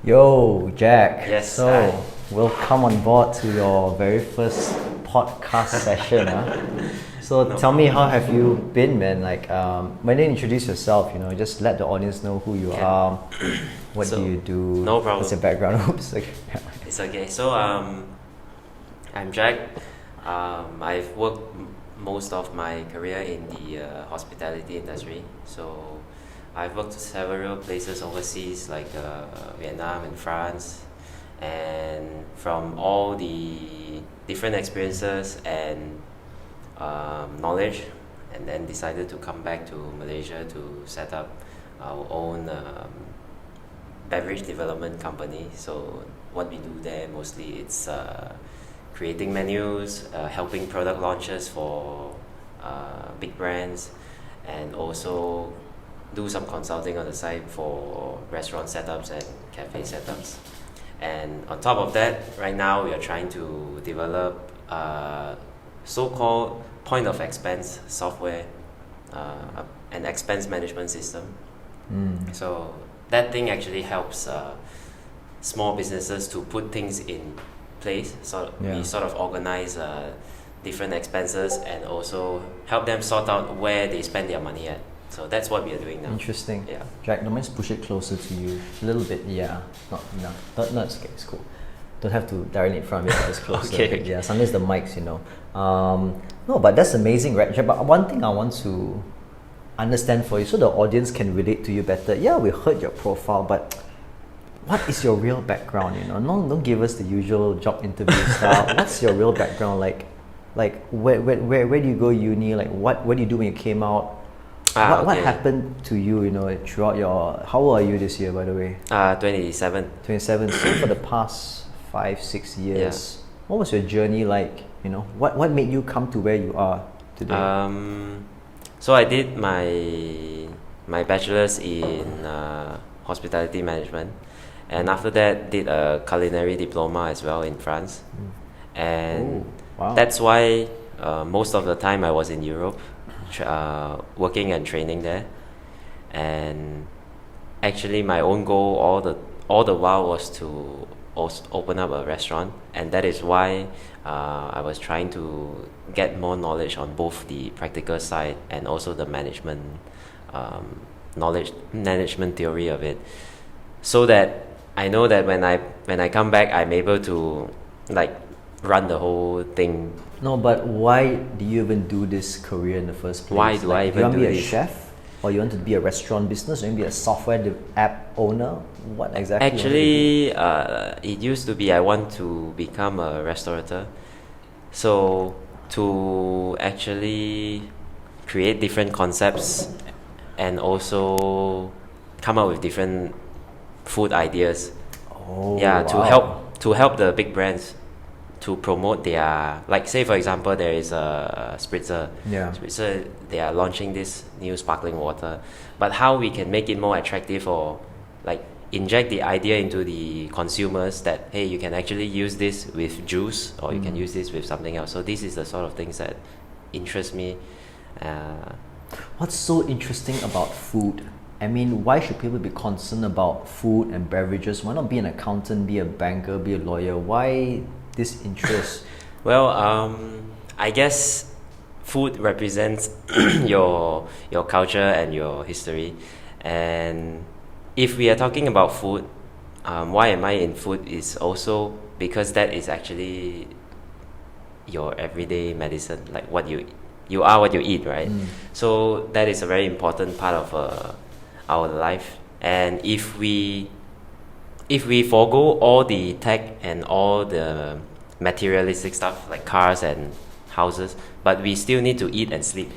Yo, Jack. Yes, So, hi. welcome on board to your very first podcast session. So, tell me, how have you been, man? When you introduce yourself, just let the audience know who you Okay. are. What So, do you do? no problem. What's your background? Oops. Okay. It's okay. So, I'm Jack. I've worked most of my career in the hospitality industry. So, I've worked several places overseas, like Vietnam and France, and from all the different experiences and knowledge, and then decided to come back to Malaysia to set up our own beverage development company. So what we do there mostly it's creating menus, helping product launches for big brands, and also do some consulting on the side for restaurant setups and cafe setups. And on top of that, right now we are trying to develop so-called point of expense software, an expense management system. So that thing actually helps small businesses to put things in place. So Yeah. we sort of organize different expenses and also help them sort out where they spend their money at. So that's what we are doing now. Interesting. Yeah. Jack, no, let's push it closer to you a little bit. Yeah. Not enough. No, it's okay. It's cool. Don't have to directly in front of you, just closer. Okay. Yeah, sometimes the mics, No, but that's amazing, right? Jack, but one thing I want to understand for you so the audience can relate to you better. Yeah, we heard your profile, but what is your real background? No, don't give us the usual job interview style. What's your real background? Like where do you go uni? Like what do you do when you came out? What Okay. happened to you? Throughout your, how old are you this year, by the way? 27. 27. So for the past 5-6 years, what was your journey like? What made you come to where you are today? So I did my bachelor's in hospitality management, and after that did a culinary diploma as well in France. And wow. that's why most of the time I was in Europe, working and training there. And actually my own goal all the while was to also open up a restaurant, and that is why I was trying to get more knowledge on both the practical side and also the management management theory of it, so that I know that when I come back I'm able to run the whole thing. No, but why do you even do this career in the first place? Why do I even you want to do be a this? chef, or you want to be a restaurant business, or you want to be a software app owner? What exactly? Actually, it used to be I want to become a restaurateur. So to actually create different concepts and also come up with different food ideas. Oh, Yeah, wow. to help the big brands to promote their, like, say for example there is a Spritzer. Yeah. Spritzer, they are launching this new sparkling water, but how we can make it more attractive, or inject the idea into the consumers that, hey, you can actually use this with juice, or you can use this with something else. So this is the sort of things that interest me. What's so interesting about food? I mean, why should people be concerned about food and beverages? Why not be an accountant, be a banker, be a lawyer? Why this interest? Well, I guess food represents your culture and your history. And if we are talking about food, why am I in food is also because that is actually your everyday medicine, like what you are what you eat, right? So that is a very important part of our life. And if we forego all the tech and all the materialistic stuff like cars and houses, but we still need to eat and sleep.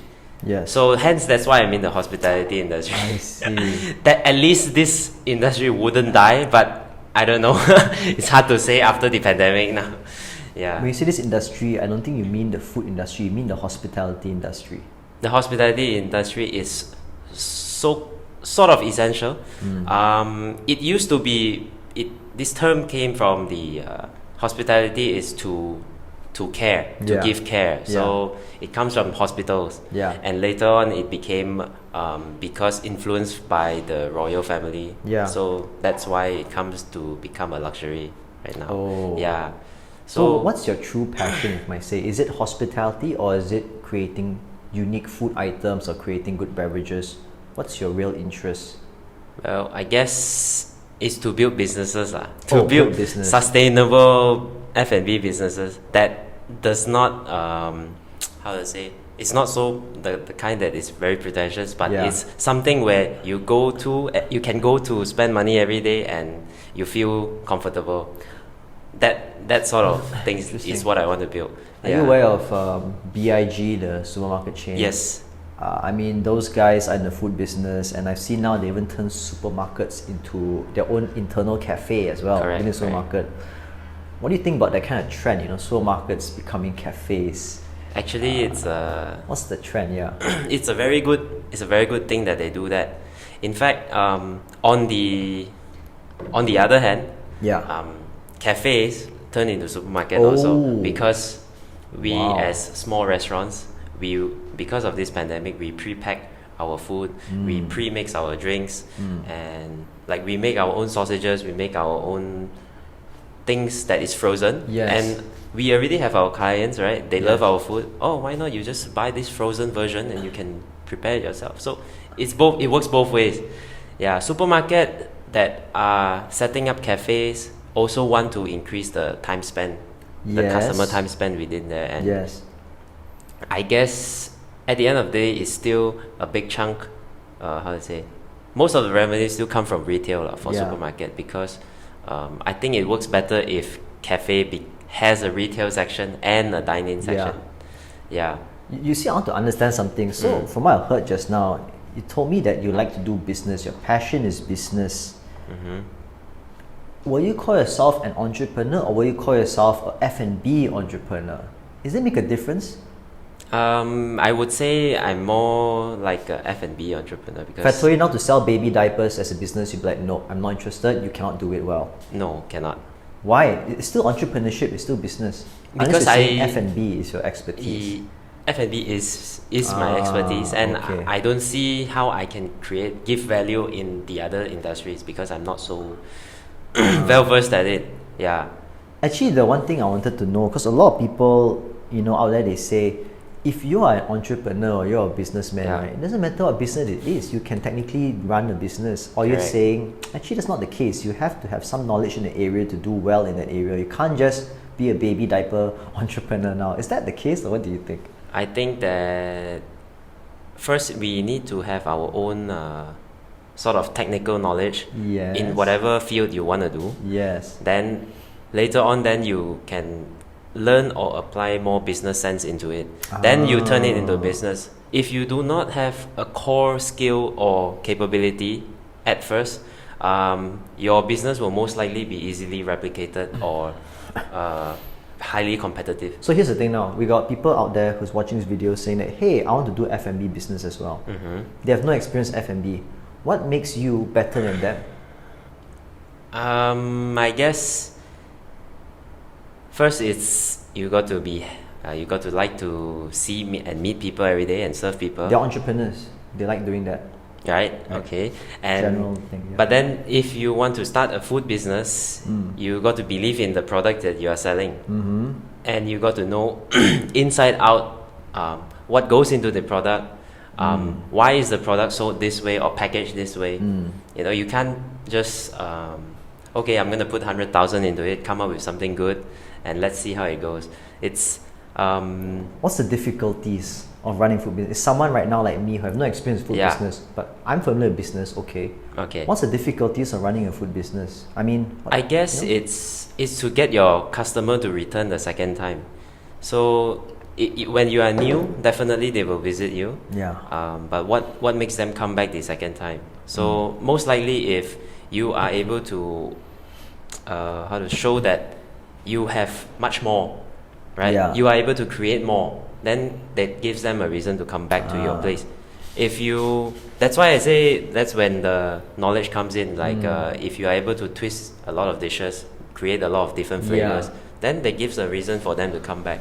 Yes. So hence that's why I'm in the hospitality industry. I see. That at least this industry wouldn't die, but I don't know. It's hard to say after the pandemic now. Yeah. When you say this industry, I don't think you mean the food industry, you mean the hospitality industry. The hospitality industry is so sort of essential. It used to be, this term came from the hospitality is to care, to Yeah. give care. So it comes from hospitals. Yeah. And later on it became because influenced by the royal family. Yeah. So that's why it comes to become a luxury right now. Oh. Yeah. So what's your true passion, if I might say? Is it hospitality, or is it creating unique food items or creating good beverages? What's your real interest? Well, I guess it's to build businesses lah. Oh, To build build business. sustainable F&B businesses that does not how to say, it's not so the kind that is very pretentious, but Yeah. it's something where you can go to spend money every day and you feel comfortable. That sort of things is Interesting. what I want to build. Are you aware of BIG, the supermarket chain? Yes. I mean, those guys are in the food business, and I've seen now they even turn supermarkets into their own internal cafe as well. Correct, In the supermarket. What do you think about that kind of trend? Supermarkets becoming cafes. Actually, it's a What's the trend? Yeah. it's a very good thing that they do that. In fact, on the other hand, Yeah. cafes turn into supermarket also, Oh. because we Wow. as small restaurants, because of this pandemic, we pre-pack our food, we pre-mix our drinks, and like we make our own sausages, we make our own things that is frozen. Yes. And we already have our clients, right? They Yes. love our food. Oh, why not you just buy this frozen version and you can prepare it yourself? So it works both ways. Yeah, supermarket that are setting up cafes also want to increase the time spent, the Yes. customer time spent within there. And Yes. I guess at the end of the day, it's still a big chunk. How to say? Most of the revenue still come from retail lah, for Yeah. supermarket, because I think it works better if cafe has a retail section and a dine-in section. Yeah. You see, I want to understand something. So, from what I heard just now, you told me that you like to do business. Your passion is business. Will you call yourself an entrepreneur, or will you call yourself a F&B entrepreneur? Does it make a difference? I would say I'm more like a F&B entrepreneur, If I because told you now to sell baby diapers as a business, you'd be like, no, I'm not interested. You cannot do it well. no, cannot. Why? It's still entrepreneurship. It's still business. Because Unless you're saying F&B is your expertise. F&B is my expertise, and okay. I don't see how I can give value in the other industries, because I'm not so well versed at it. Yeah. Actually, the one thing I wanted to know, because a lot of people, out there, they say, if you are an entrepreneur or you're a businessman, Yeah. right, it doesn't matter what business it is, you can technically run a business. Or you're Correct. saying, actually, that's not the case. You have to have some knowledge in the area to do well in that area. You can't just be a baby diaper entrepreneur now. Is that the case, or what do you think? I think that first we need to have our own sort of technical knowledge Yes. in whatever field you want to do. Yes. Then later on, then you can learn or apply more business sense into it. Then you turn it into a business. If you do not have a core skill or capability at first, your business will most likely be easily replicated or highly competitive. So here's the thing now. We got people out there who's watching this video saying that, hey, I want to do F&B business as well. They have no experience F&B. What makes you better than them? I guess first it's you got to like to see and meet people every day and serve people. They're entrepreneurs. They like doing that. Right. Okay. And General thing, yeah. but then if you want to start a food business, you got to believe in the product that you are selling, and you got to know inside out what goes into the product. Why is the product sold this way or packaged this way? You can't just okay, I'm gonna put 100,000 into it, come up with something good, and let's see how it goes. It's What's the difficulties of running food business? Is someone right now like me who have no experience in food Yeah. business, but I'm familiar with business, okay. okay. What's the difficulties of running a food business? I mean, I guess it's to get your customer to return the second time. So when you are new, definitely they will visit you. yeah. But what makes them come back the second time? So most likely, if you are able to how to show that you have much more, right? Yeah. You are able to create more. Then that gives them a reason to come back to your place. That's why I say that's when the knowledge comes in. Like if you are able to twist a lot of dishes, create a lot of different flavors, then that gives a reason for them to come back.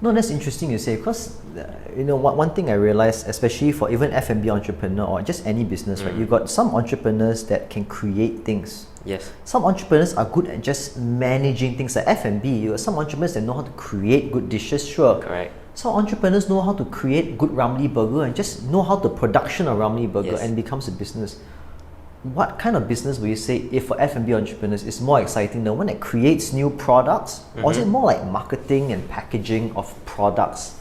No, that's interesting you say, because one thing I realized, especially for even F&B entrepreneur or just any business, right? You got some entrepreneurs that can create things. Yes. Some entrepreneurs are good at just managing things like F&B. You got some entrepreneurs that know how to create good dishes, sure. Correct. Some entrepreneurs know how to create good Ramly burger and just know how the production of Ramly burger, Yes. and becomes a business. What kind of business would you say, if for F&B entrepreneurs, is more exciting, the one that creates new products, or is it more like marketing and packaging of products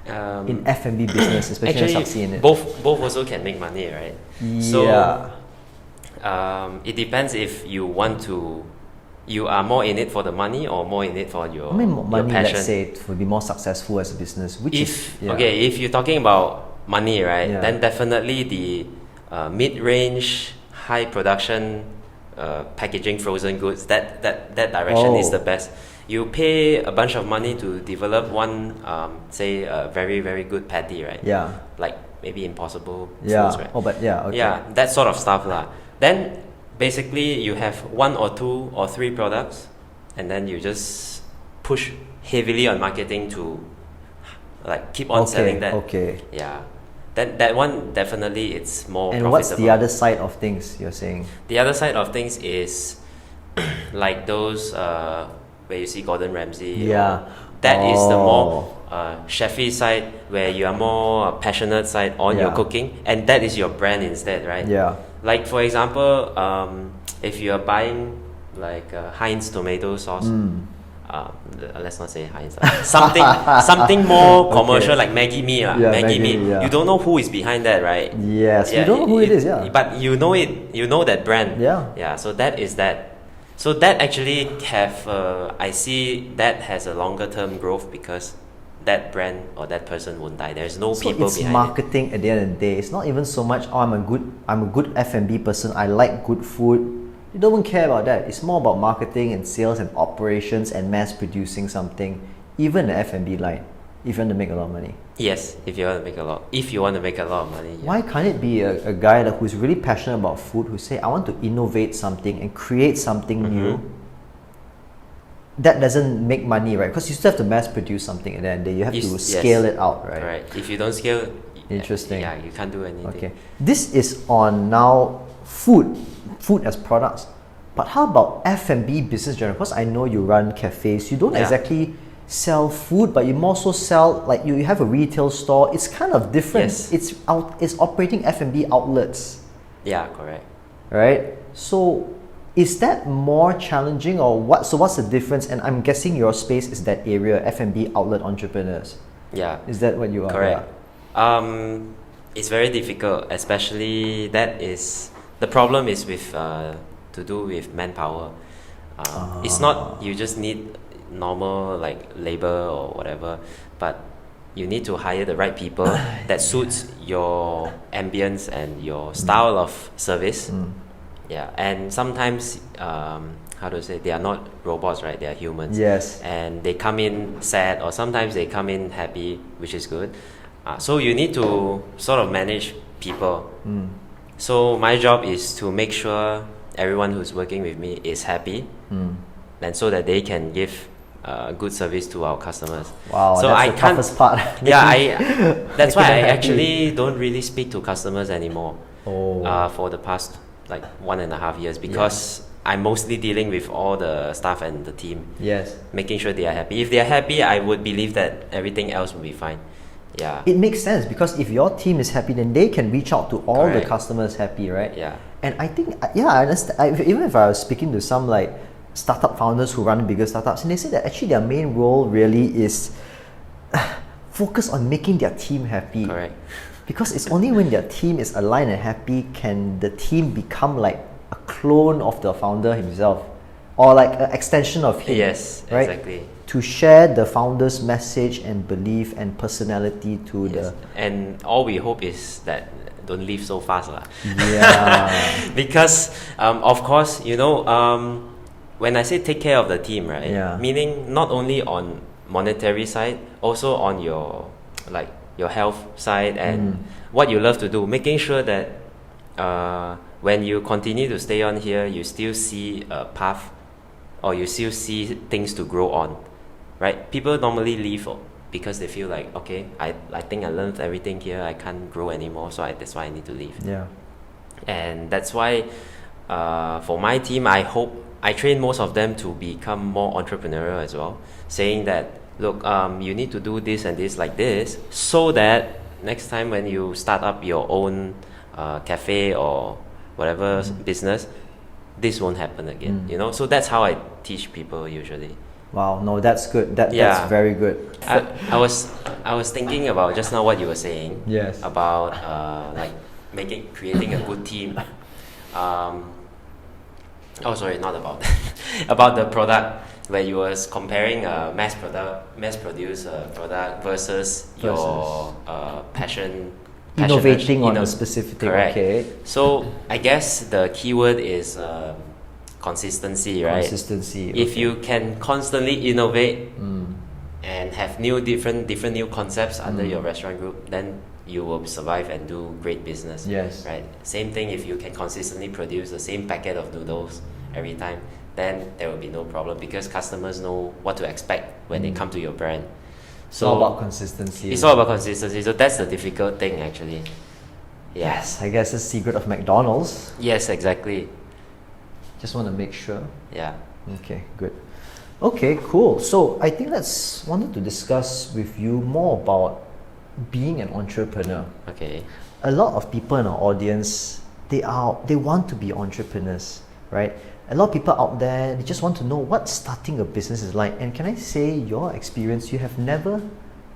in F&B business, especially when you succeed in it? Both also can make money, right? Yeah. So it depends if you are more in it for the money or more in it for your, money, your passion. let's say, to be more successful as a business. If you're talking about money, right, then definitely the mid-range, high production packaging frozen goods, that direction is the best. You pay a bunch of money to develop one, say a very, very good patty, right? Yeah. Like maybe Impossible Foods, right? Oh, but okay. Yeah, that sort of stuff lah. Then basically you have 1 or 2 or 3 products, and then you just push heavily on marketing to like keep on selling that. Okay. Yeah. That one definitely it's more and profitable. What's the other side of things you're saying? The other side of things is like those where you see Gordon Ramsay. Yeah. That is the more chefy side, where you are more passionate side on your cooking, and that is your brand instead, right? Yeah. Like for example, if you are buying like Heinz tomato sauce, let's not say Heinz, something more commercial, like Maggi Mee, Maggi Mee. Yeah. You don't know who is behind that, right? Yes, you don't know who it is, but you know it. You know that brand. Yeah. So that is that. So that actually have I see that has a longer term growth, because that brand or that person won't die. There's no people it's behind marketing at the end of the day. It's not even so much, I'm a good F&B person, I like good food. You don't even care about that. It's more about marketing and sales and operations and mass producing something, even the F&B line, if you want to make a lot of money. Yes, if you want to make a lot of money. Why can't it be a guy who's really passionate about food, who say, I want to innovate something and create something new? That doesn't make money, right? Because you still have to mass produce something, and then you have to scale it out, right? Right. If you don't scale, interesting. Yeah, you can't do anything. Okay. This is on now food as products. But how about F&B business general? Because I know you run cafes. You don't exactly sell food, but you more so sell, like you have a retail store. It's kind of different. Yes. It's operating F&B outlets. Yeah, correct. Right? So is that more challenging, or what? So what's the difference? And I'm guessing your space is that area, F&B outlet entrepreneurs. Yeah. Is that what you are? Correct. Yeah. It's very difficult, especially the problem is with to do with manpower. It's not you just need normal like labor or whatever, but you need to hire the right people that suits your ambience and your style of service. Yeah, and sometimes how to say, they are not robots, right? They are humans. Yes. And they come in sad, or sometimes they come in happy, which is good. So you need to sort of manage people. So my job is to make sure everyone who's working with me is happy, and so that they can give good service to our customers. Wow, so that's the toughest part. That's why I actually don't really speak to customers anymore for the past like 1.5 years, because I'm mostly dealing with all the staff and the team. Yes. Making sure they are happy. If they are happy, I would believe that everything else will be fine. Yeah. It makes sense, because if your team is happy, then they can reach out to all the customers happy, right? Yeah. And I think, I understand. Even if I was speaking to some like startup founders who run bigger startups, and they say that actually their main role really is focus on making their team happy. Correct. Because it's only when their team is aligned and happy can the team become like a clone of the founder himself, or like an extension of him. Yes, right? Exactly. To share the founder's message and belief and personality to the... And all we hope is that don't leave so fast. Yeah. Because, of course, when I say take care of the team, right? Yeah. Meaning not only on monetary side, also on your health side and what you love to do, making sure that when you continue to stay on here, you still see a path, or you still see things to grow on, right? People normally leave because they feel like, okay, I think I learned everything here, I can't grow anymore, so that's why I need to leave. Yeah. And that's why for my team, I train most of them to become more entrepreneurial as well, saying that, look, you need to do this and this like this, so that next time when you start up your own cafe or whatever business, this won't happen again. You know, so that's how I teach people usually. Wow, no, that's good. That's very good. I was thinking about just now what you were saying. Yes. About like creating a good team. Oh, sorry, not about that. About the product, where you was comparing a mass produced product versus your passion Innovating on a specific thing. Correct. Okay. So I guess the keyword is consistency, right? Consistency. If you can constantly innovate and have different new concepts under your restaurant group, then you will survive and do great business. Yes. Right. Same thing if you can consistently produce the same packet of noodles every time, then there will be no problem because customers know what to expect when they come to your brand. So all about consistency. It's all about consistency. So that's the difficult thing actually. Yes, I guess the secret of McDonald's. Yes, exactly. Just want to make sure. Yeah. Okay, good. Okay, cool. So I think wanted to discuss with you more about being an entrepreneur. Okay. A lot of people in our audience, they want to be entrepreneurs, right? A lot of people out there, they just want to know what starting a business is like. And can I say your experience, you have never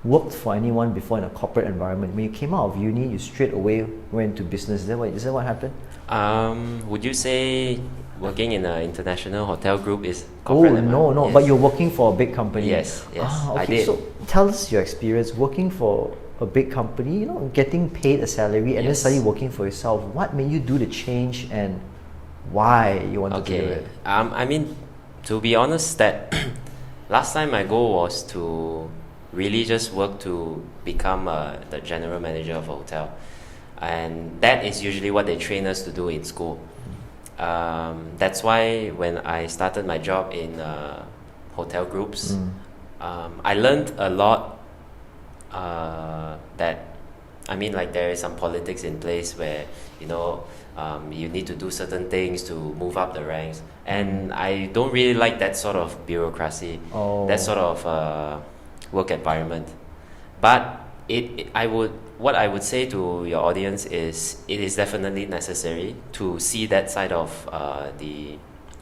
worked for anyone before in a corporate environment. When you came out of uni, you straight away went to business. Is that what happened? Would you say working in an international hotel group is corporate environment? No. Yes. But you're working for a big company. Yes, Okay. I did. So tell us your experience working for a big company, getting paid a salary and then suddenly working for yourself. What made you do the change and why you wanted to do it? I mean, to be honest, that last time my goal was to really just work to become the general manager of a hotel, and that is usually what they train us to do in school. That's why when I started my job in hotel groups, I learned a lot. Like there is some politics in place where you need to do certain things to move up the ranks, and I don't really like that sort of bureaucracy, that sort of work environment. But what I would say to your audience is it is definitely necessary to see that side of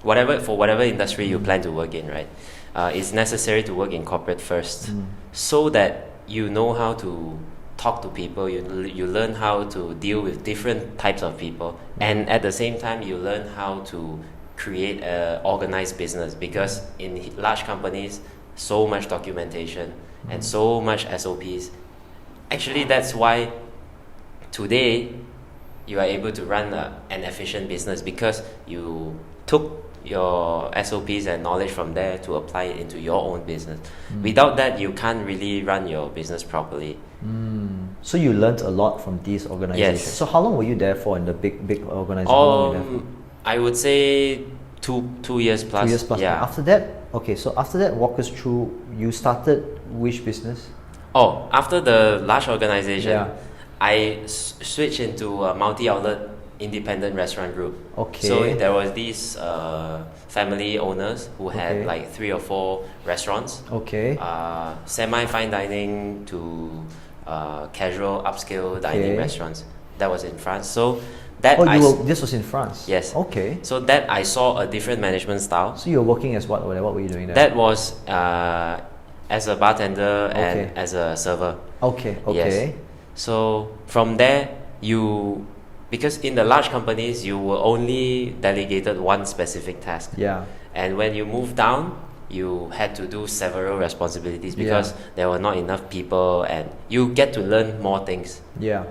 whatever industry you plan to work in, right? It's necessary to work in corporate first, so that you know how to talk to people, you learn how to deal with different types of people, and at the same time you learn how to create an organized business, because in large companies, so much documentation and so much SOPs. Actually, that's why today you are able to run an efficient business, because you took your SOPs and knowledge from there to apply it into your own business. Without that, you can't really run your business properly. So you learned a lot from these organizations. Yes. So how long were you there for in the big organization? How long were you there for? I would say 2 years plus. 2 years plus. Yeah. After that, walk us through. You started which business? After the large organization, Yeah. I switched into a multi-outlet independent restaurant group. Okay. So there was these family owners who had Okay. like 3 or 4 restaurants. Okay. Semi-fine dining to casual upscale dining Okay. restaurants. That was in France. So that this was in France? Yes. Okay. So that I saw a different management style. So you were working as what? What were you doing there? That was as a bartender Okay. and as a server. Okay. Yes. So from there, because in the large companies, you were only delegated one specific task. Yeah. And when you move down, you had to do several responsibilities because there were not enough people, and you get to learn more things. Yeah.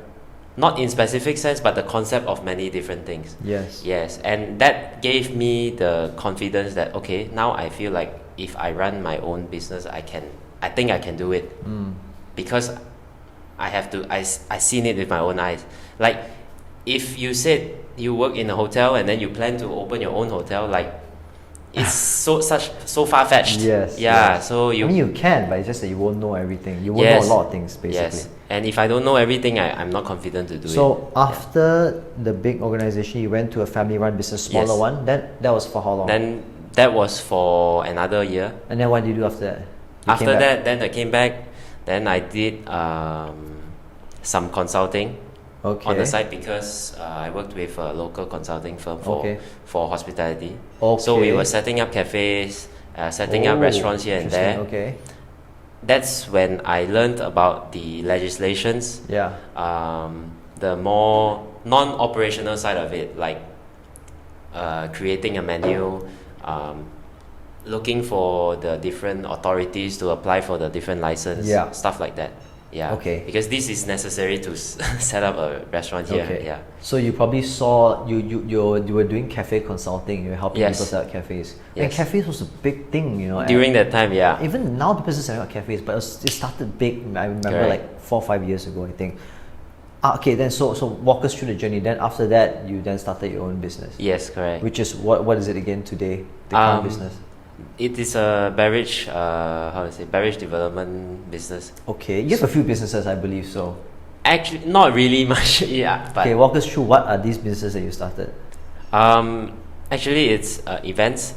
Not in specific sense, but the concept of many different things. Yes. Yes, and that gave me the confidence that, okay, now I feel like if I run my own business, I think I can do it. Because I seen it with my own eyes. Like, if you said you work in a hotel and then you plan to open your own hotel, like, it's so far fetched. Yes. Yeah. Yes. So you. I mean, you can, but it's just that you won't know everything. You won't know a lot of things, basically. Yes. And if I don't know everything, I'm not confident to do it. So after the big organization, you went to a family-run business, smaller Yes. one. That was for how long? Then that was for another year. And then what did you do after that? You After came back? that, then I came back. Then I did some consulting Okay. on the side because I worked with a local consulting firm Okay. for hospitality. Okay. So we were setting up cafes, setting up restaurants here and interesting. there. Okay. That's when I learned about the legislations, Yeah. the more non-operational side of it, like creating a menu, looking for the different authorities to apply for the different license, Yeah. stuff like that. Yeah. Okay. Because this is necessary to set up a restaurant here. Okay. Yeah. So you probably saw you were doing cafe consulting. You were helping Yes. people set up cafes. And Yes. cafes was a big thing, you know. During that time, yeah. Even now, people are setting up cafes, but it started big. I remember Correct. like 4 or 5 years ago, I think. Okay, then so walk us through the journey. Then after that, you then started your own business. Yes, correct. Which is what is it again today? The current business. It is a beverage, beverage development business. Okay, you have a few businesses, I believe so. Actually, not really much, yeah. But Okay, walk us through what are these businesses that you started? actually, it's events,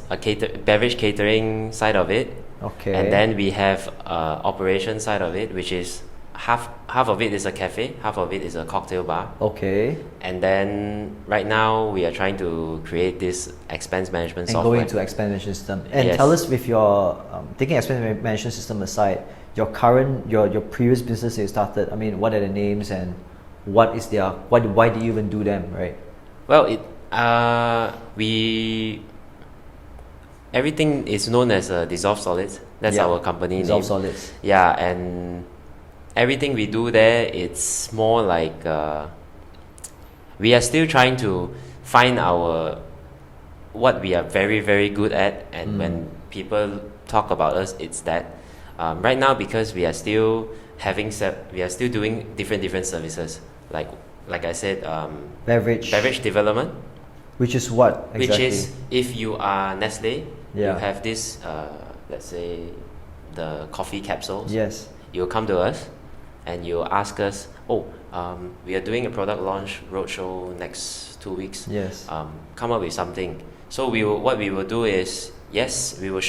beverage catering side of it, Okay. and then we have operation side of it, which is half of it is a cafe, half of it is a cocktail bar. Okay. And then right now we are trying to create this expense management And software. go into expense management system. And Yes. tell us, with your taking expense management system aside, your current your previous business that you started. I mean, what are the names and what is their why do you even do them, right? Well, everything is known as dissolved solids. That's Yeah. our company Dissolved name. solids. Yeah, and everything we do there, it's more like we are still trying to find what we are very, very good at, and when people talk about us, it's that. Right now, because we are still doing different services, like I said, beverage development, Which is what exactly? which is if you are Nestle, Yeah. you have this, let's say, the coffee capsules. Yes. You come to us and you ask us, we are doing a product launch roadshow next 2 weeks. Yes. Come up with something. So what we will do is, yes, we will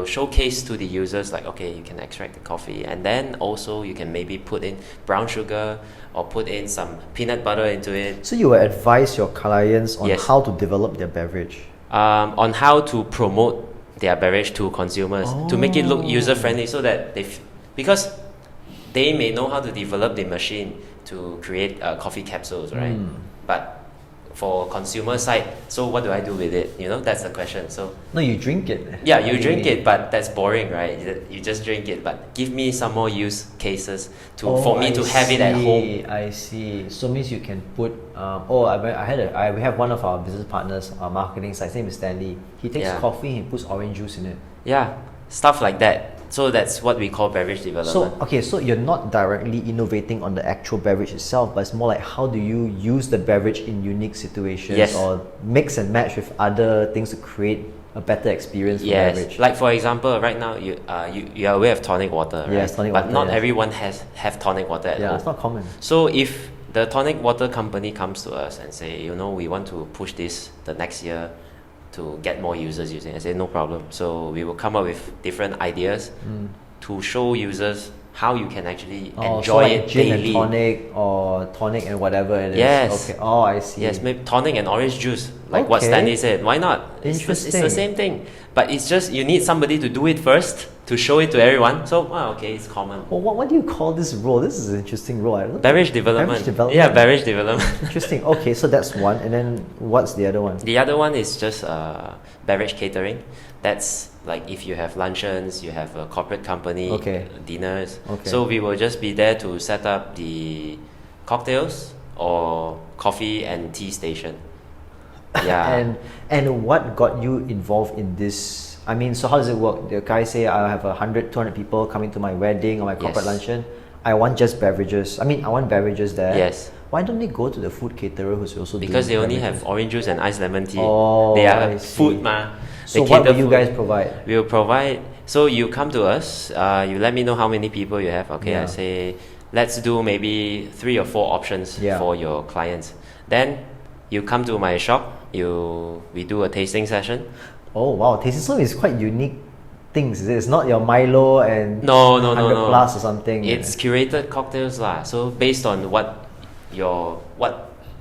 showcase to the users, like, okay, you can extract the coffee, and then also you can maybe put in brown sugar or put in some peanut butter into it. So you will advise your clients on Yes. how to develop their beverage. On how to promote their beverage to consumers, to make it look user friendly, so that because they may know how to develop the machine to create coffee capsules, right? But for consumer side, so what do I do with it? That's the question. So No, you drink it. yeah, you drink it, but that's boring, right? You just drink it, but give me some more use cases for me to have it at home. I see. So means you can put. We have one of our business partners, our marketing side. His name is Stanley. He takes Yeah. coffee. He puts orange juice in it. Yeah, stuff like that. So that's what we call beverage development. So you're not directly innovating on the actual beverage itself, but it's more like how do you use the beverage in unique situations, Yes. or mix and match with other things to create a better experience for Yes, beverage. like for example, right now you are aware of tonic water, right? Yes, tonic but water, not yes. everyone have tonic water at Yeah, home. it's not common. So if the tonic water company comes to us and say, we want to push this the next year to get more users using, I say no problem. So we will come up with different ideas to show users how you can actually enjoy so like it gin daily. and tonic, or tonic and whatever it is. Yes. Okay. Oh, I see. Yes, maybe tonic and orange juice, like what Okay. Stanley said. Why not? It's the Interesting. same thing, but it's just you need somebody to do it first to show it to everyone. So okay, it's common. Well, what do you call this role? This is an interesting role. I don't Beverage development. Beverage development. Yeah, beverage development. Interesting. Okay, so that's one, and then what's the other one? The other one is just beverage catering. That's like if you have luncheons, you have a corporate company, Okay. dinners. Okay. So we will just be there to set up the cocktails or coffee and tea station. Yeah. And what got you involved in this? I mean, so how does it work? The guy say I have 100, 200 people coming to my wedding or my corporate Yes. luncheon. I want just beverages. I mean, I want beverages there. Yes. Why don't they go to the food caterer who's also Because they doing only beverages? have orange juice and iced lemon tea. Oh, They I are see. food ma. So They what cater will you food. guys provide? We will provide. So you come to us. You let me know how many people you have. Okay, Yeah. I say let's do maybe 3 or 4 options Yeah. for your clients. Then you come to my shop. We do a tasting session. Oh wow, tasting so is quite unique things. Is it? It's not your Milo and No, 100 plus or something. It's curated cocktails lah. So based on what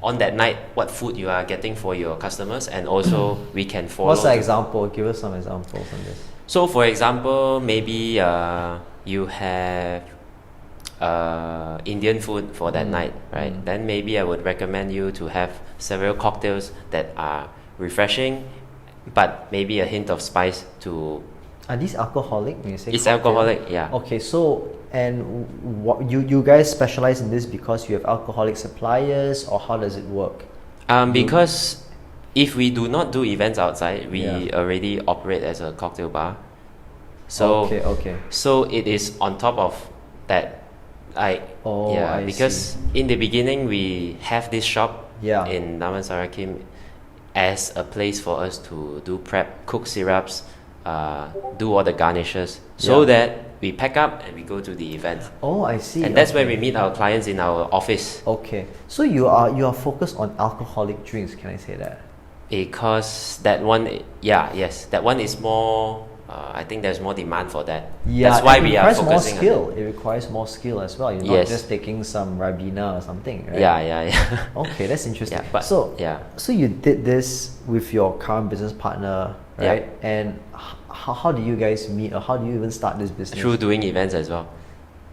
on that night, what food you are getting for your customers, and also we can follow. What's the example? Give us some examples on this. So for example, maybe you have Indian food for that night, right? Then maybe I would recommend you to have several cocktails that are refreshing, but maybe a hint of spice to. Are these alcoholic when you say It's cocktail? alcoholic, yeah. Okay, so and what you guys specialize in this because you have alcoholic suppliers, or how does it work? Because if we do not do events outside, we Yeah. already operate as a cocktail bar. So Okay. so it is on top of that. Oh, I because in the beginning we have this shop Yeah. in Damansara Kim as a place for us to do prep, cook syrups, do all the garnishes, so Yeah. that we pack up and we go to the event. Oh, I see. And that's where Okay. we meet our clients in our office. Okay, so you are focused on alcoholic drinks. Can I say that? Because that one, that one is more. I think there's more demand for that. Yeah, That's why it we are requires more focusing skill. on It requires more skill as well. You're Yes. not just taking some Ribena or something, it. right? Yeah. Okay, that's interesting. Yeah, but- so yeah. so you did this with your current business partner, Yeah. right? And how do you guys meet, or how do you even start this business? Through doing events as well.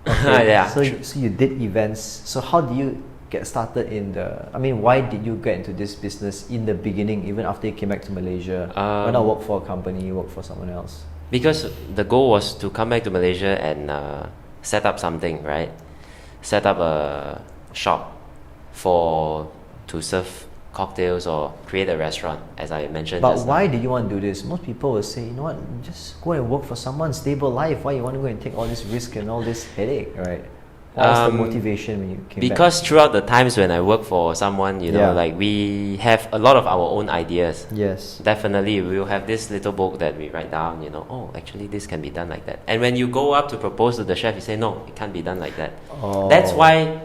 Okay, Yeah. So you did events. So how do you get started in the? I mean, why did you get into this business in the beginning, even after you came back to Malaysia? Why not work for a company? Work for someone else? Because the goal was to come back to Malaysia and set up something, right? Set up a shop to serve cocktails or create a restaurant, as I mentioned. But just why now. did you want to do this? Most people will say, you know what, just go and work for someone, stable life. Why you want to go and take all this risk and all this headache, right? What was the motivation when you came Because throughout the times when I work for someone, Yeah. like we have a lot of our own ideas. back? Yes. Definitely, we will have this little book that we write down, oh, actually this can be done like that. And when you go up to propose to the chef, you say, no, it can't be done like that. Oh. That's why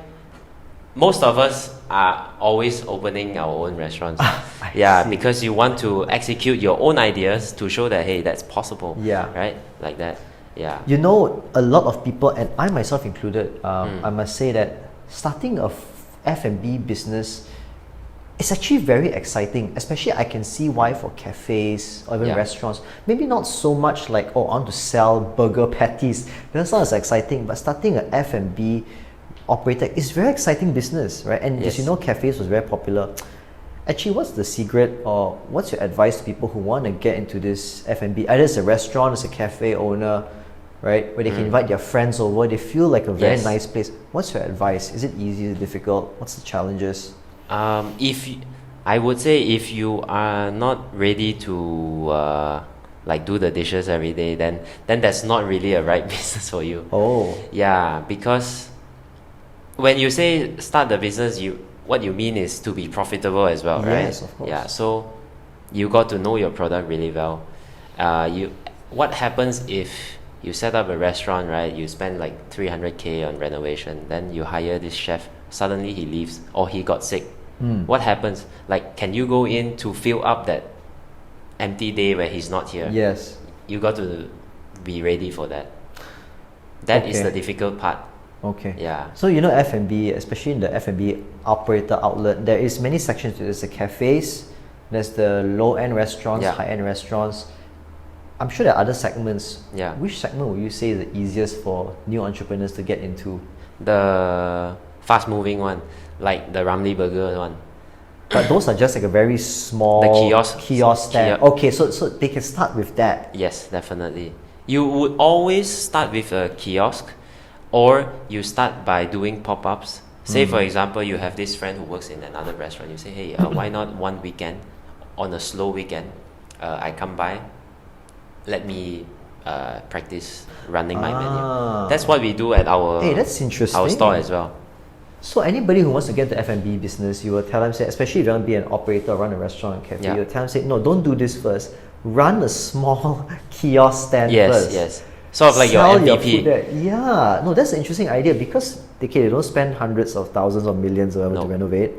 most of us are always opening our own restaurants. I see. Because you want to execute your own ideas to show that, hey, that's possible. Yeah. Right? Like that. Yeah. You know, a lot of people, and I myself included, I must say that starting a F&B business is actually very exciting. Especially, I can see why for cafes or even Yeah. restaurants. Maybe not so much like, oh, I want to sell burger patties. That's not as exciting. But starting an F&B operator is very exciting business, right? And as Yes. you know, cafes was very popular. Actually, what's the secret, or what's your advice to people who want to get into this F&B? Either it's a restaurant, it's a cafe owner, right? Where they can invite their friends over, they feel like a very Yes. nice place. What's your advice? Is it easy, is it difficult? What's the challenges? I would say if you are not ready to like do the dishes every day, then that's not really a right business for you. Oh, Yeah, because when you say start the business, what you mean is to be profitable as well, right? Yes, of course. Yeah, so you got to know your product really well. What happens if you set up a restaurant, right? You spend like 300K on renovation, then you hire this chef. Suddenly he leaves or he got sick. What happens? Like, can you go in to fill up that empty day where he's not here? yes. You got to be ready for that. That is Okay. the difficult part. Okay. Yeah. So you know F&B, especially in the F&B operator outlet, there is many sections. There's the cafes, there's the low-end restaurants, Yeah. high-end restaurants. I'm sure there are other segments. Yeah. Which segment would you say is the easiest for new entrepreneurs to get into? The fast moving one, like the Ramly Burger one. But those are just like a very small The kiosk stand. Kiosk. Okay, so they can start with that. Yes, definitely. You would always start with a kiosk, or you start by doing pop-ups. Say for example, you have this friend who works in another restaurant. You say, hey, why not one weekend, on a slow weekend, I come by, let me practice running my menu. That's what we do at our Hey, that's interesting. our store as well. So anybody who wants to get the F&B business, you will tell them, say, especially if you want to be an operator, run a restaurant, cafe, Yeah. you will tell them, say, no, don't do this first. Run a small kiosk stand Yes, first. yes. Sort of like your Sell MVP. food there. Yeah, no, that's an interesting idea because they don't spend hundreds of thousands or millions or whatever to renovate,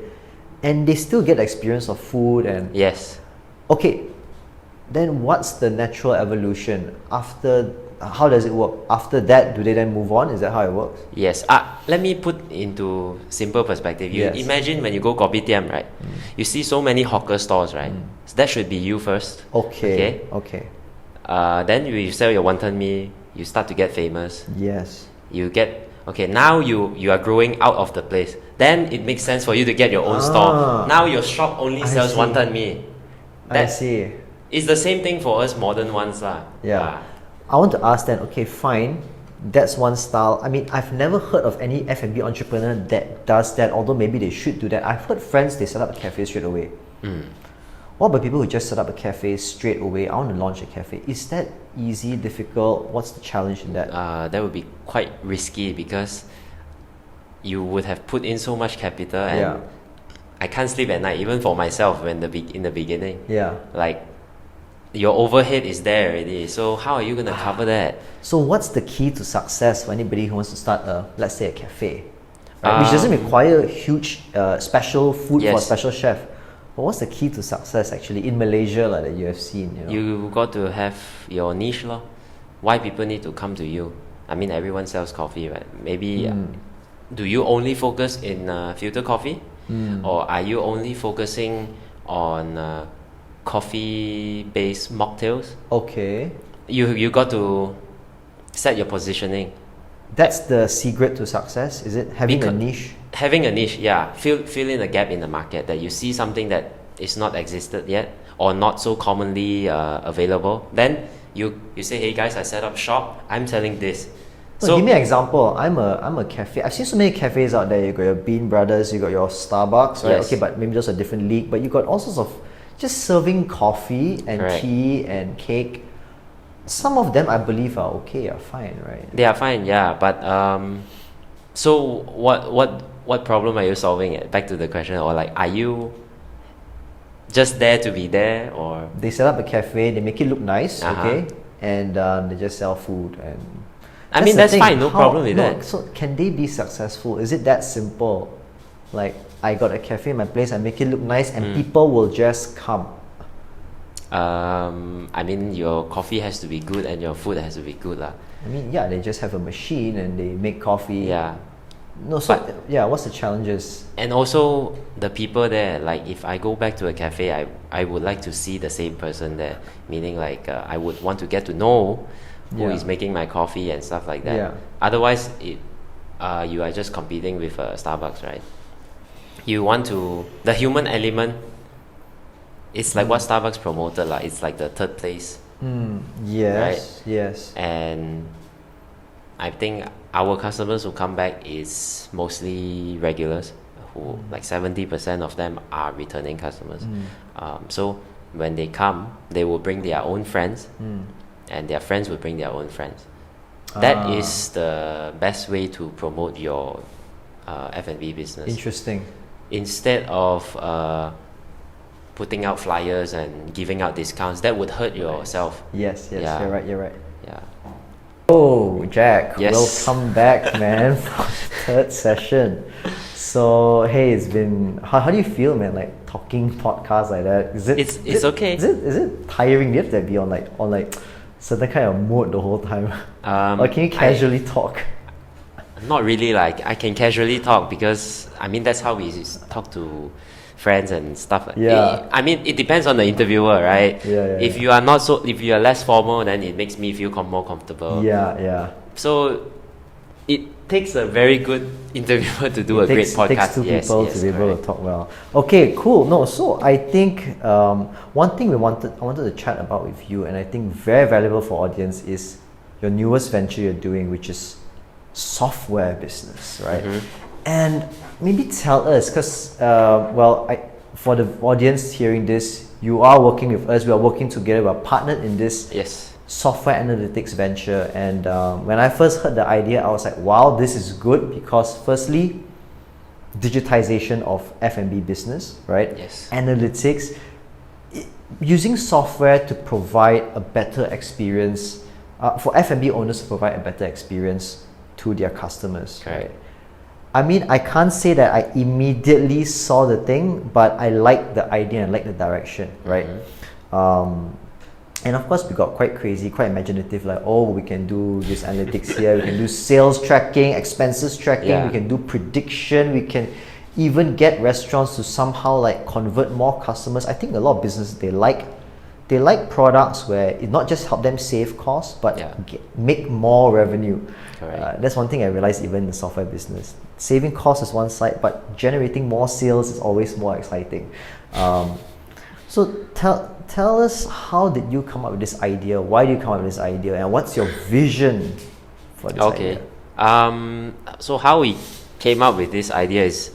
and they still get the experience of food and. Yes. Okay, then what's the natural evolution after? How does it work? After that, do they then move on? Is that how it works? Yes. Let me put into simple perspective. You Yes. imagine when you go kopitiam, right? You see so many hawker stores, right? So that should be you first. Okay. Then you sell your wonton mee. You start to get famous. Yes. You get now you are growing out of the place. Then it makes sense for you to get your own store. Now your shop only sells wonton mee. I see. It's the same thing for us modern ones lah. Yeah. I want to ask then, okay, fine, that's one style. I mean, I've never heard of any F&B entrepreneur that does that, although maybe they should do that. I've heard friends, they set up a cafe straight away. What about people who just set up a cafe straight away? I want to launch a cafe. Is that easy, difficult? What's the challenge in that? That would be quite risky because you would have put in so much capital and I can't sleep at night, even for myself in the beginning. Yeah. Like, your overhead is there already, so how are you going to cover that? So what's the key to success for anybody who wants to start let's say a cafe, right? Which doesn't require huge special food for a special chef. But what's the key to success actually in Malaysia that you have seen? You got to have your niche lor. Why people need to come to you? I mean, everyone sells coffee, right? Maybe do you only focus in filter coffee, or are you only focusing on coffee-based mocktails? Okay. You got to set your positioning. That's the secret to success, is it? Having a niche? Having a niche, yeah. Fill in a gap in the market that you see something that is not existed yet or not so commonly available. Then you say, hey guys, I set up shop, I'm selling this. So give me an example. I'm a cafe. I've seen so many cafes out there. You got your Bean Brothers, you got your Starbucks, right? Yes. Okay, but maybe just a different league. But you got all sorts of just serving coffee and Correct. tea and cake. Some of them I believe are okay, are fine, right? They are fine, yeah. But so what problem are you solving? Back to the question, or like, are you just there to be there, or They set up a cafe, they make it look nice, okay, and they just sell food and. I mean, the that's thing. fine, no problem with that. So can they be successful? Is it that simple? Like, I got a cafe in my place, I make it look nice, and people will just come. I mean, your coffee has to be good and your food has to be good lah. I mean, yeah, they just have a machine and they make coffee. Yeah. No, so yeah, what's the challenges? And also the people there, like if I go back to a cafe, I would like to see the same person there. Meaning like I would want to get to know who is making my coffee and stuff like that. Yeah. Otherwise, you are just competing with Starbucks, right? You want to, the human element, it's like what Starbucks promoted lah. It's like the third place. Yes, yes. And I think our customers who come back is mostly regulars, who like 70% of them are returning customers. So when they come, they will bring their own friends, and their friends will bring their own friends. That is the best way to promote your F&B business. Interesting. Instead of putting out flyers and giving out discounts, that would hurt yourself. Yes, Yeah. you're right. Yeah. Oh, Jack, Yes. welcome back, man, for the third session. So, hey, it's been, how do you feel, man, like talking podcasts like that? It's okay. Is it tiring? Do you have to be on like certain kind of mode the whole time? Or can you casually talk? Not really. Like I can casually talk because I mean that's how we talk to friends and stuff. Yeah. I mean it depends on the interviewer, right? Yeah. If you are less formal, then it makes me feel more comfortable. Yeah. So it takes a very good interviewer to do a great podcast. It takes two people to be able correct. to talk well. Okay, cool. No, so I think one thing I wanted to chat about with you, and I think very valuable for audience, is your newest venture you're doing, which is software business, right? And maybe tell us, because for the audience hearing this, you are working with us. We are working together. We are partnered in this software analytics venture. And when I first heard the idea, I was like, wow, this is good, because firstly, digitization of F&B business, right? Yes. Analytics, using software to provide a better experience for F&B owners to provide a better experience to their customers, Correct. right? I mean, I can't say that I immediately saw the thing, but I like the idea and like the direction, right? And of course, we got quite crazy, quite imaginative, like, oh, we can do this analytics here, we can do sales tracking, expenses tracking, we can do prediction, we can even get restaurants to somehow like convert more customers. I think a lot of businesses, they like products where it not just help them save costs, but make more revenue. That's one thing I realized even in the software business. Saving costs is one side, but generating more sales is always more exciting. So tell us, how did you come up with this idea? Why did you come up with this idea? And what's your vision for this idea? So how we came up with this idea is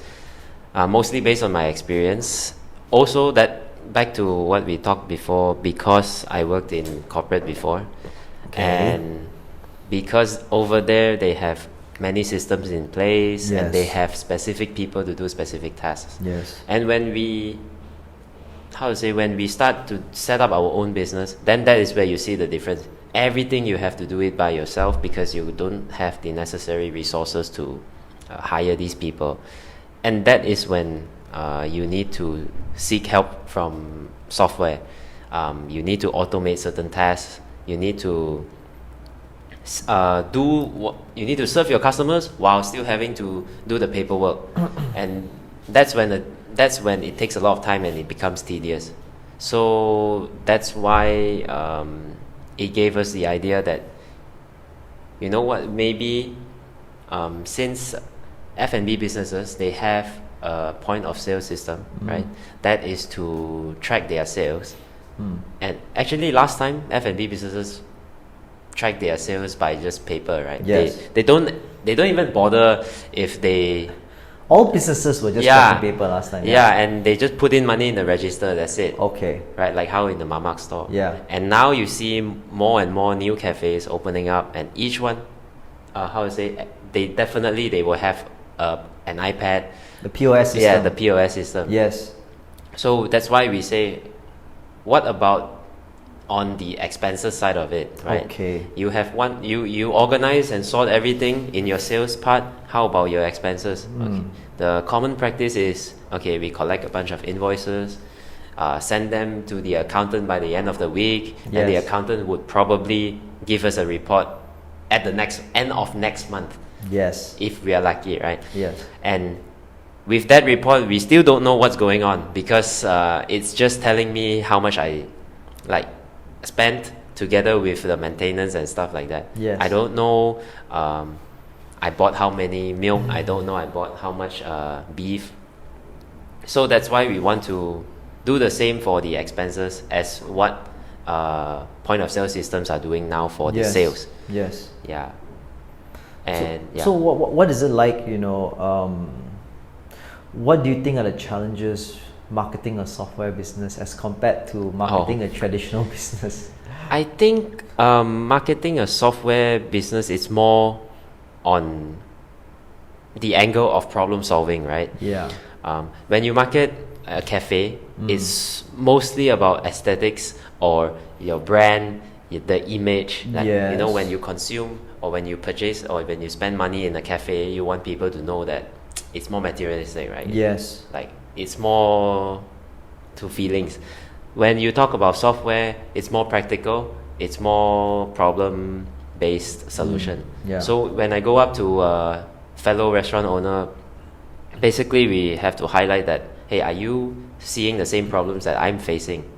mostly based on my experience. Also, that back to what we talked before, because I worked in corporate before, and because over there they have many systems in place, and they have specific people to do specific tasks. And when we start to set up our own business, then that is where you see the difference. Everything you have to do it by yourself because you don't have the necessary resources to hire these people. And that is when you need to seek help from software. You need to automate certain tasks. You need to you need to serve your customers while still having to do the paperwork. And that's when it takes a lot of time and it becomes tedious. So that's why it gave us the idea that, you know what, maybe since F&B businesses, they have a point of sale system, right? That is to track their sales. And actually last time F&B businesses track their sales by just paper, right? They don't even bother if they... All businesses were just tracking paper last time. And they just put in money in the register, that's it. Right, like how in the Mamak store. And now you see more and more new cafes opening up, and each one, they will have an iPad. The POS system. Yeah, the POS system. So that's why we say, what about on the expenses side of it, right? You have you organize and sort everything in your sales part. How about your expenses? The common practice is, we collect a bunch of invoices, send them to the accountant by the end of the week, and the accountant would probably give us a report at the end of next month. If we are lucky, right? And with that report, we still don't know what's going on, because it's just telling me how much I spent together with the maintenance and stuff like that. I don't know I bought how many milk, I don't know I bought how much beef. So that's why we want to do the same for the expenses as what point of sale systems are doing now for the sales. And so what is it like, what do you think are the challenges marketing a software business as compared to marketing a traditional business? I think marketing a software business is more on the angle of problem solving, right? When you market a cafe, it's mostly about aesthetics or your brand, the image. When you consume or when you purchase or when you spend money in a cafe, you want people to know that it's more materialistic, right? It's more to feelings. When you talk about software, it's more practical, it's more problem-based solution. So when I go up to a fellow restaurant owner, basically we have to highlight that, hey, are you seeing the same problems that I'm facing?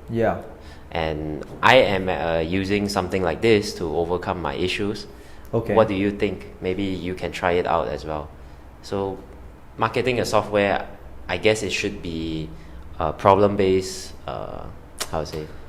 And I am using something like this to overcome my issues. What do you think? Maybe you can try it out as well. So marketing a software, I guess it should be problem-based,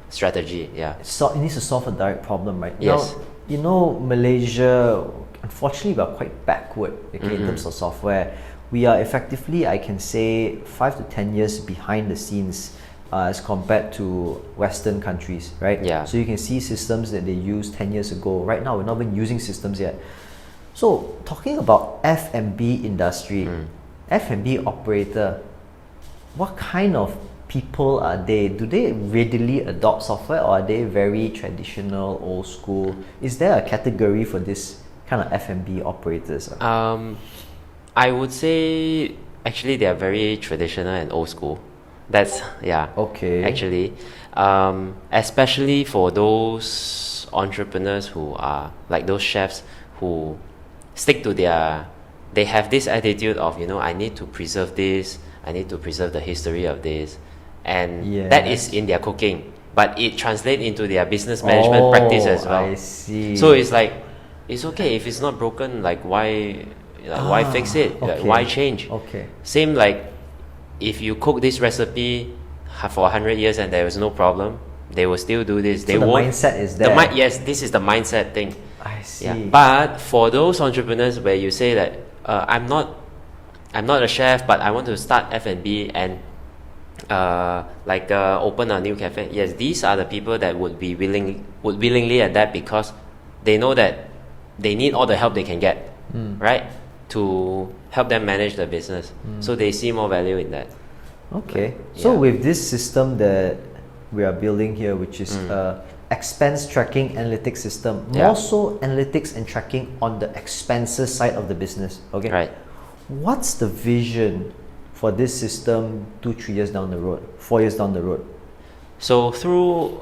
strategy. So it needs to solve a direct problem, right? Now, Malaysia, unfortunately, we are quite backward in terms of software. We are effectively, I can say, 5 to 10 years behind the scenes as compared to Western countries, right? So you can see systems that they used 10 years ago. Right now, we're not even using systems yet. So talking about F&B industry, F&B operator, what kind of people are they? Do they readily adopt software, or are they very traditional, old school? Is there a category for this kind of F&B operators? I would say actually they are very traditional and old school. That's Okay. actually, especially for those entrepreneurs who are like those chefs who stick to they have this attitude of, I need to preserve this, I need to preserve the history of this, and that is in their cooking, but it translates into their business management practice as well. I see. So it's like, it's okay if it's not broken, like why fix it? Like, why change? Okay. Same like if you cook this recipe for 100 years and there is no problem, they will still do this. So the mindset is there. Yes, this is the mindset thing. I see. Yeah. But for those entrepreneurs where you say that I'm not a chef, but I want to start F&B and open a new cafe. Yes, these are the people that would willingly adapt, because they know that they need all the help they can get, right, to help them manage the business. So they see more value in that. Okay. So with this system that we are building here, which is expense tracking analytics system, more so analytics and tracking on the expenses side of the business. Okay. Right. What's the vision for this system 2-3 years down the road, 4 years down the road? So through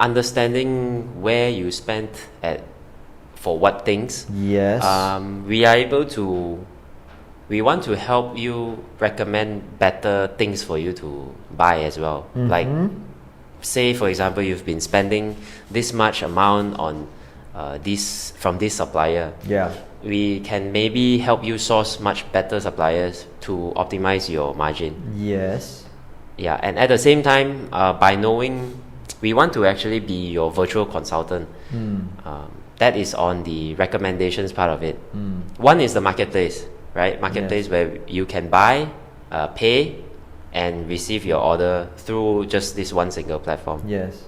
understanding where you spent for what things, yes, we want to help you recommend better things for you to buy as well. Like, say for example, you've been spending this much amount on this from this supplier. We can maybe help you source much better suppliers to optimize your margin. Yes. Yeah, and at the same time, by knowing, we want to actually be your virtual consultant. That is on the recommendations part of it. One is the marketplace, right? Marketplace where you can buy, pay, and receive your order through just this one single platform. Yes.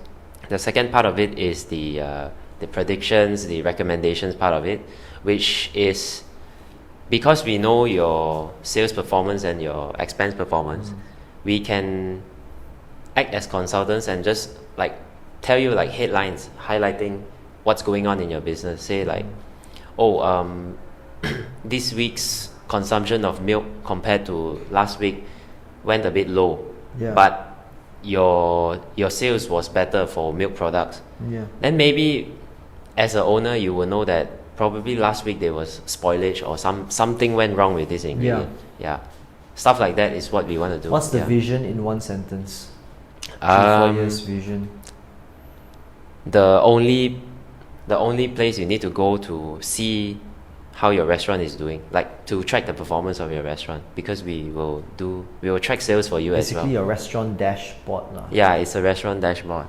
The second part of it is the predictions, the recommendations part of it, which is because we know your sales performance and your expense performance, we can act as consultants and just like tell you like headlines highlighting what's going on in your business. Say like, this week's consumption of milk compared to last week went a bit low, but your sales was better for milk products. Then maybe as an owner you will know that probably last week there was spoilage or something went wrong with this ingredient. Stuff like that is what we want to do. What's the vision in one sentence? 4 years vision. The only place you need to go to see how your restaurant is doing, like to track the performance of your restaurant, because we will track sales for you as well. Basically your restaurant dashboard. Yeah, it's a restaurant dashboard.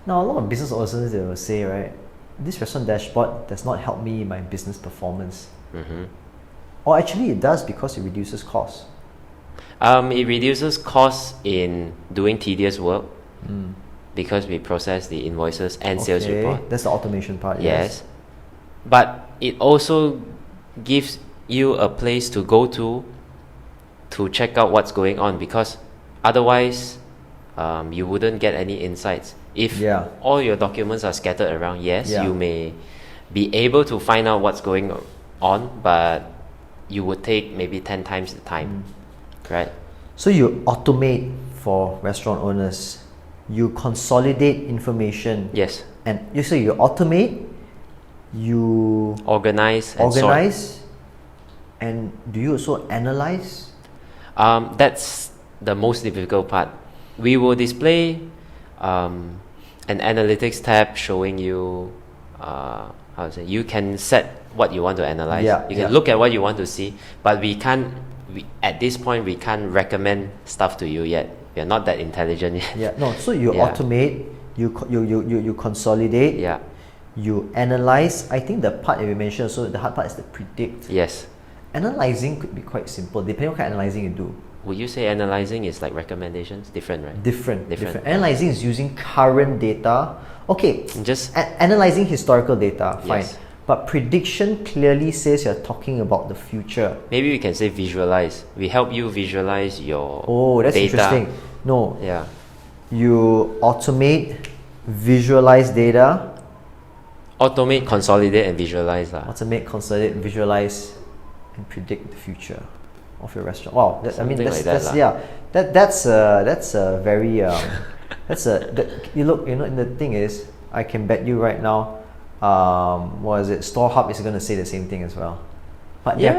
Now a lot of business owners, they will say, right, this restaurant dashboard does not help me in my business performance. Or actually it does, because it reduces costs. It reduces costs in doing tedious work, because we process the invoices and sales report. That's the automation part. Yes. But it also gives you a place to go to check out what's going on, because otherwise you wouldn't get any insights. If all your documents are scattered around, you may be able to find out what's going on, but you would take maybe 10 times the time. Right? So you automate for restaurant owners, you consolidate information. Yes. And you say you automate, you organize, and do you also analyze? That's the most difficult part. We will display an analytics tab showing you you can set what you want to analyze. You can look at what you want to see, but at this point we can't recommend stuff to you yet. We are not that intelligent yet. So you automate, you consolidate, you analyze. I think the part that you mentioned, so the hard part is to predict. Yes. Analyzing could be quite simple, depending on what kind of analyzing you do. Would you say analyzing is like recommendations? Different, right? Different. Analyzing is using current data. Okay, just analyzing historical data, fine. But prediction clearly says you're talking about the future. Maybe we can say visualize. We help you visualize your Oh, that's data. interesting. No, Yeah. you automate, visualize data, Automate, consolidate, and visualize. automate, consolidate, visualize, and predict the future of your restaurant. Wow, Something like that's that yeah, that's a very and the thing is, I can bet you right now, what is it? StoreHub is going to say the same thing as well, but Yeah.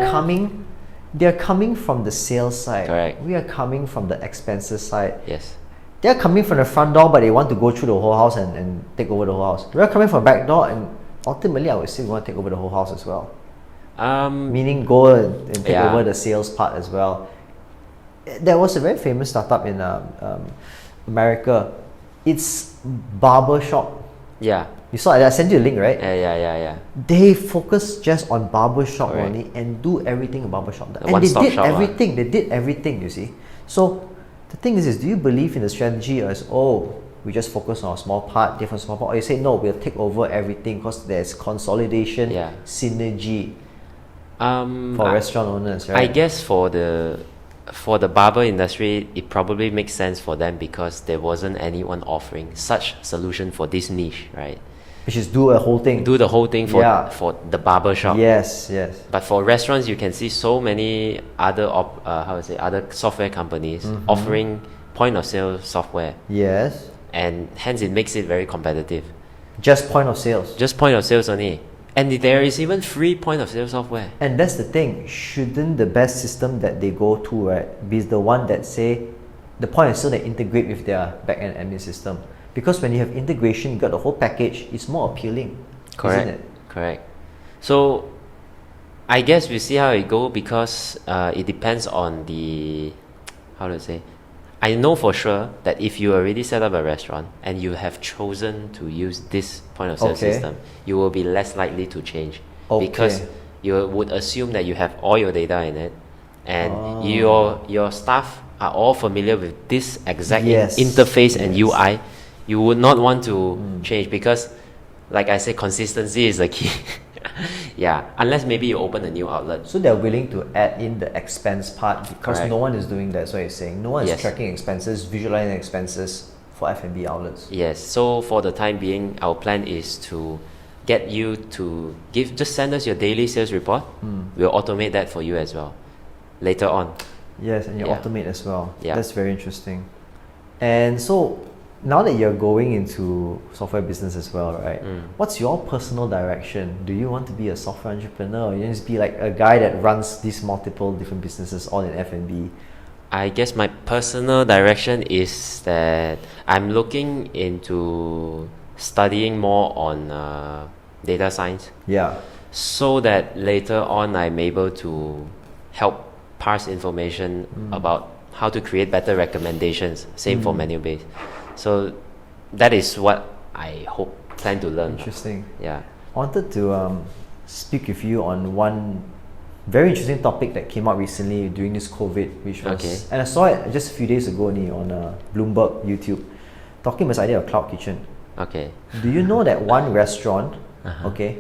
they're coming from the sales side. Correct. We are coming from the expenses side. Yes. They're coming from the front door, but they want to go through the whole house and take over the whole house. We're coming from the back door, and ultimately, I would say we want to take over the whole house as well. Meaning go and take Yeah. over the sales part as well. There was a very famous startup in America. It's barber shop. Yeah. You saw it? I sent you a link, right? Yeah. They focus just on barber shop Correct. only and do everything in barber shop. The And they one-stop did shop, everything. They did everything, you see. So the thing is do you believe in the strategy as, we just focus on a small part, different small part, or you say, no, we'll take over everything because there's consolidation, Yeah. synergy for restaurant owners, right? I guess for the barber industry, it probably makes sense for them because there wasn't anyone offering such solution for this niche, right? Which is do a whole thing. Do the whole thing for Yeah. for the barber shop. Yes. But for restaurants, you can see so many other other software companies offering point of sale software, Yes. and hence it makes it very competitive. Just point of sales. Just point of sales only, and there is even free point of sale software. And that's the thing. Shouldn't the best system that they go to, right, be the one that say the point of sale that integrate with their back-end admin system? Because when you have integration, you got the whole package. It's more appealing, Correct. isn't it? Correct. So I guess we see how it go because it depends on the I know for sure that if you already set up a restaurant and you have chosen to use this point of sale Okay. system, you will be less likely to change Okay. because you would assume that you have all your data in it, and your staff are all familiar with this exact Yes. interface and Yes. UI. You would not want to change because, like I said, consistency is the key. Yeah, unless maybe you open a new outlet. So they're willing to add in the expense part because Correct. no one is doing that. That's what you're saying. No one is Yes. tracking expenses, visualizing expenses for F&B outlets. Yes, so for the time being, our plan is to get you to just send us your daily sales report. We'll automate that for you as well later on. Yes, and you Yeah. automate as well. Yeah. That's very interesting. And so now that you're going into software business as well, right? What's your personal direction? Do you want to be a software entrepreneur, or you just be like a guy that runs these multiple different businesses all in F&B? I guess my personal direction is that I'm looking into studying more on data science, Yeah. so that later on I'm able to help parse information about how to create better recommendations. Same for menu based. So that is what I plan to learn. Interesting. Yeah. I wanted to speak with you on one very interesting topic that came out recently during this COVID, which was, Okay. and I saw it just a few days ago only on Bloomberg YouTube, talking about this idea of cloud kitchen. Okay. Do you know that one restaurant, okay,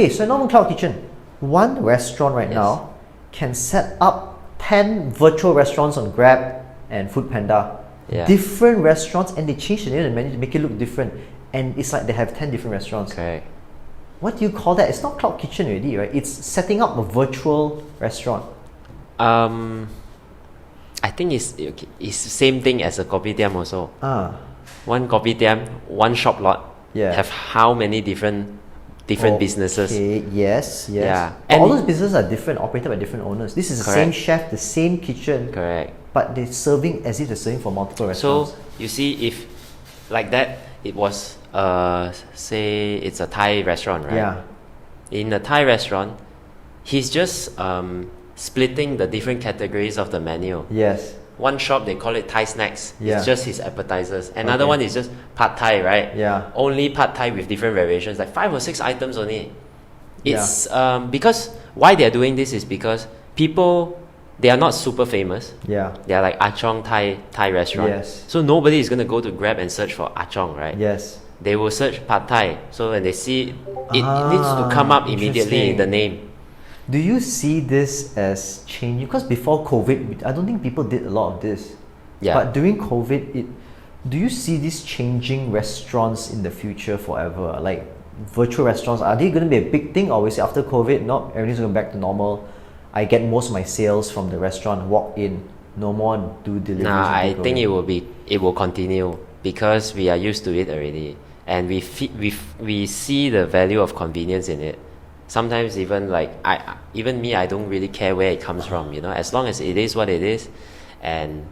so not one cloud kitchen, one restaurant right Yes. now can set up 10 virtual restaurants on Grab and Foodpanda. Yeah. Different restaurants, and they change the name of the menu to make it look different. And it's like they have 10 different restaurants. Correct. What do you call that? It's not cloud kitchen already, right? It's setting up a virtual restaurant. I think it's the same thing as a kopitiam also. One kopitiam, one shop lot. Yeah. Have how many different businesses? Okay, yes. Yeah. But And all those businesses are different, operated by different owners. This is the same Correct. chef, the same kitchen, Correct. but they're serving as if they're serving for multiple So restaurants. you see, if like that, it was say it's a Thai restaurant, right? Yeah. In a Thai restaurant, he's just splitting the different categories of the menu. Yes. One shop they call it Thai snacks. Yeah. It's just his appetizers. Another Okay. one is just pad Thai, right? Yeah. Only pad Thai with different variations, like 5 or 6 items only. It's because why they are doing this is because people, they are not super famous. Yeah. They are like Ah Chong Thai restaurant. Yes. So nobody is gonna go to Grab and search for Ah Chong, right? Yes. they will search pad thai. So when they see it needs to come up immediately in the name. Do you see this as changing? Because before COVID, I don't think people did a lot of this. Yeah. But during COVID, do you see this changing restaurants in the future forever? Like virtual restaurants, are they going to be a big thing, or we say after COVID, no, everything's going back to normal? I get most of my sales from the restaurant, walk in, no more do deliveries. Nah, I think it will continue because we are used to it already, and we see the value of convenience in it. Sometimes even like even me, I don't really care where it comes from, you know, as long as it is what it is, and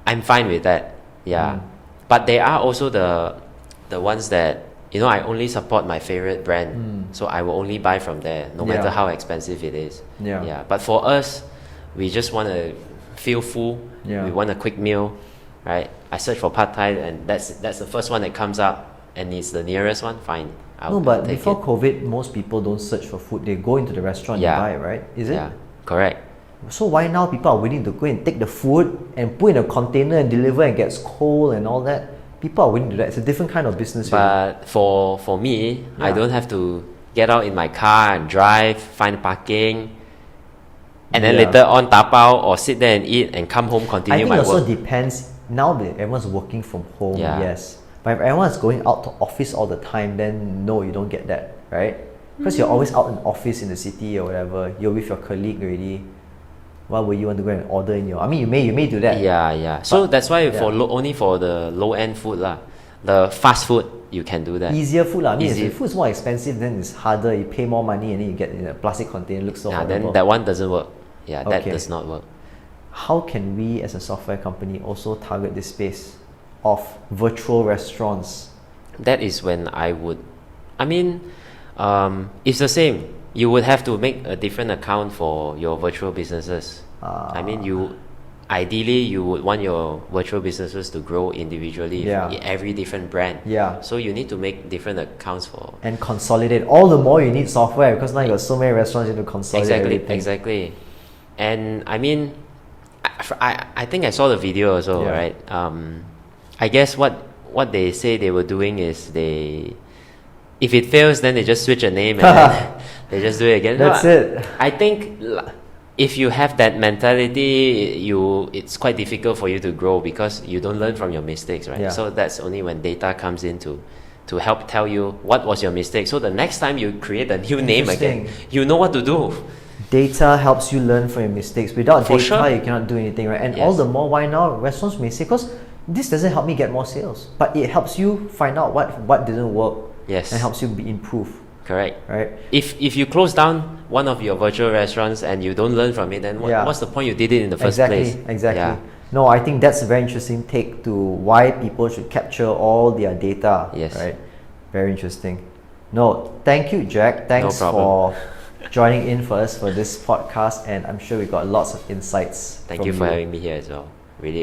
I'm fine with that. Yeah. But there are also the ones that, you know, I only support my favorite brand, so I will only buy from there, no matter how expensive it is. Yeah. But for us, we just want to feel full. We want a quick meal, right? I search for pad thai, and that's the first one that comes up, and it's the nearest one. Fine. But before COVID, most people don't search for food. They go into the restaurant and buy it, right? Is it? Yeah. Correct. So why now people are willing to go and take the food and put in a container and deliver and gets cold and all that? People are willing to do that. It's a different kind of business. But for me, I don't have to get out in my car and drive, find parking, and then later on tapao or sit there and eat and come home, continue my work. I think it also depends. Now that everyone's working from home, yes. But if everyone's going out to office all the time, then no, you don't get that, right? Because you're always out in office in the city or whatever. You're with your colleague already. Why would you want to go and order in your? I mean, you may do that. Yeah. So that's why only for the low end food lah, the fast food you can do that. Easier food lah. I mean, if food's more expensive, then it's harder. You pay more money and then you get in a plastic container. Looks so horrible. Then that one doesn't work. Yeah, that does not work. How can we as a software company also target this space of virtual restaurants? That is when I would. I mean, it's the same. You would have to make a different account for your virtual businesses. I mean, ideally you would want your virtual businesses to grow individually in every different brand. So you need to make different accounts for. And consolidate. All the more you need software, because now you got so many restaurants, you need to consolidate everything. Exactly. And I mean, I think I saw the video also, right? I guess what they say they were doing is if it fails, then they just switch a name and then they just do it again. That's it. I think if you have that mentality, it's quite difficult for you to grow because you don't learn from your mistakes, right? So that's only when data comes in to help tell you what was your mistake. So the next time you create a new name again, you know what to do. Data helps you learn from your mistakes. Without data, you cannot do anything, right? And all the more, why now? Restaurants may say, because this doesn't help me get more sales, but it helps you find out what didn't work. And helps you improve. Correct. Right. If you close down one of your virtual restaurants and you don't learn from it, then what's the point you did it in the first place? Exactly. No, I think that's a very interesting take to why people should capture all their data. Right. Very interesting. No, thank you, Jack. Thanks for joining in for us for this podcast, and I'm sure we got lots of insights. Thank you for having me here as well.